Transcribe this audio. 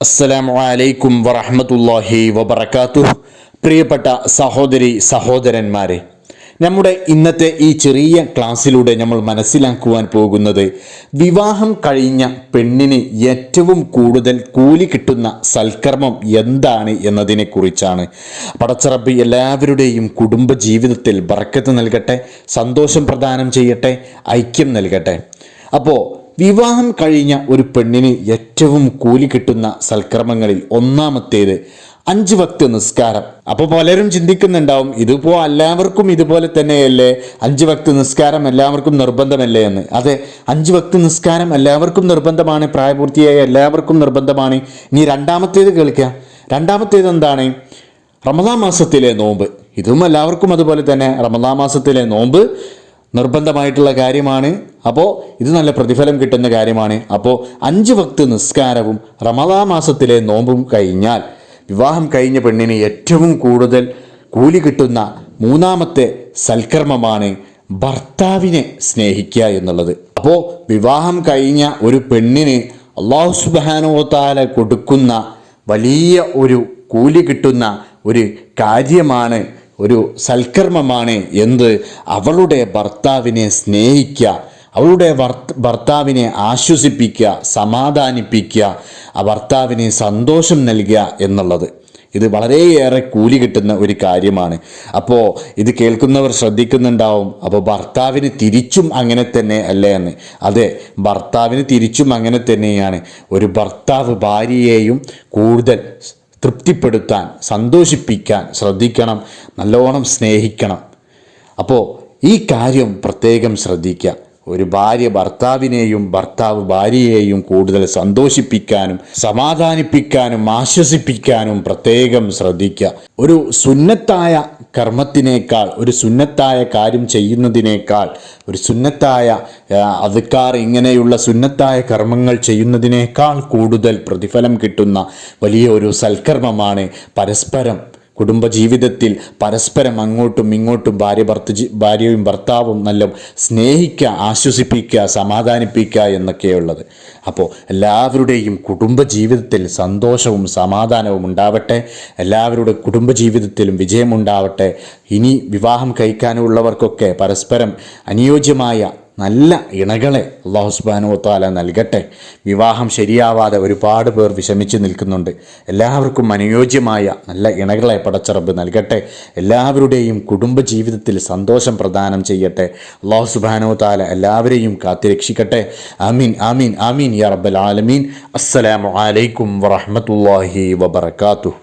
അസ്സലാമു അലൈക്കും വറഹ്മത്തുള്ളാഹി വബറകാതുഹു. പ്രിയപ്പെട്ട സഹോദരി സഹോദരന്മാരെ, നമ്മുടെ ഇന്നത്തെ ഈ ചെറിയ ക്ലാസ്സിലൂടെ നമ്മൾ മനസ്സിലാക്കുവാൻ പോകുന്നത് വിവാഹം കഴിഞ്ഞ പെണ്ണിന് ഏറ്റവും കൂടുതൽ കൂലി കിട്ടുന്ന സൽക്കർമ്മം എന്താണ് എന്നതിനെക്കുറിച്ചാണ്. പടച്ചറബ് എല്ലാവരുടെയും കുടുംബ ജീവിതത്തിൽ ബറക്കത്ത് നൽകട്ടെ, സന്തോഷം പ്രദാനം ചെയ്യട്ടെ, ഐക്യം നൽകട്ടെ. അപ്പോൾ വിവാഹം കഴിഞ്ഞ ഒരു പെണ്ണിന് ഏറ്റവും കൂലി കിട്ടുന്ന സൽക്കർമ്മങ്ങളിൽ ഒന്നാമത്തേത് 5 വക്ത് നിസ്കാരം. അപ്പോൾ പലരും ചിന്തിക്കുന്നുണ്ടാവും, ഇതിപ്പോൾ എല്ലാവർക്കും ഇതുപോലെ തന്നെയല്ലേ, 5 വക്ത് നിസ്കാരം എല്ലാവർക്കും നിർബന്ധമല്ലേ എന്ന്. അതെ, 5 വക്ത് നിസ്കാരം എല്ലാവർക്കും നിർബന്ധമാണ്, പ്രായപൂർത്തിയായ എല്ലാവർക്കും നിർബന്ധമാണ്. ഇനി രണ്ടാമത്തേത് കേൾക്കുക. രണ്ടാമത്തേത് എന്താണ്? റമദാൻ മാസത്തിലെ നോമ്പ്. ഇതും എല്ലാവർക്കും അതുപോലെ തന്നെ റമദാൻ മാസത്തിലെ നോമ്പ് നിർബന്ധമായിട്ടുള്ള കാര്യമാണ്. അപ്പോൾ ഇത് നല്ല പ്രതിഫലം കിട്ടുന്ന കാര്യമാണ്. അപ്പോൾ 5 വക്ത് നിസ്കാരവും റമദാൻ മാസത്തിലെ നോമ്പും കഴിഞ്ഞാൽ വിവാഹം കഴിഞ്ഞ പെണ്ണിന് ഏറ്റവും കൂടുതൽ കൂലി കിട്ടുന്ന മൂന്നാമത്തെ സൽക്കർമ്മമാണ് ഭർത്താവിനെ സ്നേഹിക്കുക എന്നുള്ളത്. അപ്പോൾ വിവാഹം കഴിഞ്ഞ ഒരു പെണ്ണിന് അല്ലാഹു സുബ്ഹാനഹു വ തആല കൊടുക്കുന്ന വലിയ ഒരു കൂലി കിട്ടുന്ന ഒരു കാര്യമാണ്, ഒരു സൽക്കർമ്മമാണ് എന്ത്? അവളുടെ ഭർത്താവിനെ സ്നേഹിക്കുക, അവളുടെ ഭർത്താവിനെ ആശ്വസിപ്പിക്കുക, സമാധാനിപ്പിക്കുക, ആ ഭർത്താവിന് സന്തോഷം നൽകുക എന്നുള്ളത്. ഇത് വളരെയേറെ കൂലി കിട്ടുന്ന ഒരു കാര്യമാണ്. അപ്പോൾ ഇത് കേൾക്കുന്നവർ ശ്രദ്ധിക്കുന്നുണ്ടാവും, അപ്പോൾ ഭർത്താവിന് തിരിച്ചും അങ്ങനെ തന്നെ അല്ലേ എന്ന്. അതെ, ഭർത്താവിന് തിരിച്ചും അങ്ങനെ തന്നെയാണ്. ഒരു ഭർത്താവ് ഭാര്യയെയും കൂടുതൽ തൃപ്തിപ്പെടുത്താൻ, സന്തോഷിപ്പിക്കാൻ ശ്രദ്ധിക്കണം, നല്ലോണം സ്നേഹിക്കണം. അപ്പോൾ ഈ കാര്യം പ്രത്യേകം ശ്രദ്ധിക്കുക. ഒരു ഭാര്യ ഭർത്താവിനെയും ഭർത്താവ് ഭാര്യയെയും കൂടുതൽ സന്തോഷിപ്പിക്കാനും സമാധാനിപ്പിക്കാനും ആശ്വസിപ്പിക്കാനും പ്രത്യേകം ശ്രദ്ധിക്കുക. ഒരു സുന്നത്തായ കർമ്മത്തിനേക്കാൾ, ഒരു സുന്നത്തായ കാര്യം ചെയ്യുന്നതിനേക്കാൾ, ഒരു സുന്നത്തായ അദ്കാർ, ഇങ്ങനെയുള്ള സുന്നത്തായ കർമ്മങ്ങൾ ചെയ്യുന്നതിനേക്കാൾ കൂടുതൽ പ്രതിഫലം കിട്ടുന്ന വലിയ ഒരു സൽക്കർമ്മമാണ് പരസ്പരം കുടുംബജീവിതത്തിൽ പരസ്പരം അങ്ങോട്ടും ഇങ്ങോട്ടും ഭാര്യയും ഭർത്താവും നല്ല സ്നേഹിക്കുക, ആശ്വസിപ്പിക്കുക, സമാധാനിപ്പിക്കുക എന്നൊക്കെയുള്ളത്. അപ്പോൾ എല്ലാവരുടെയും കുടുംബജീവിതത്തിൽ സന്തോഷവും സമാധാനവും ഉണ്ടാവട്ടെ, എല്ലാവരുടെ കുടുംബജീവിതത്തിലും വിജയമുണ്ടാവട്ടെ. ഇനി വിവാഹം കഴിക്കാനുള്ളവർക്കൊക്കെ പരസ്പരം അനുയോജ്യമായ നല്ല ഇണകളെ അല്ലാഹു സുബ്ഹാനഹു വ തആല നൽകട്ടെ. വിവാഹം ശരിയാവാതെ ഒരുപാട് പേർ വിഷമിച്ച് നിൽക്കുന്നുണ്ട്. എല്ലാവർക്കും അനുയോജ്യമായ നല്ല ഇണകളെ പടച്ചറബ് നൽകട്ടെ. എല്ലാവരുടെയും കുടുംബജീവിതത്തിൽ സന്തോഷം പ്രദാനം ചെയ്യട്ടെ. അല്ലാഹു സുബ്ഹാനഹു വ തആല എല്ലാവരെയും കാത്തുരക്ഷിക്കട്ടെ. ആമീൻ ആമീൻ ആമീൻ യാ റബ്ബൽ ആലമീൻ. അസ്സലാമു അലൈക്കും വറഹ്മത്തുള്ളാഹി വബറകാതുഹു.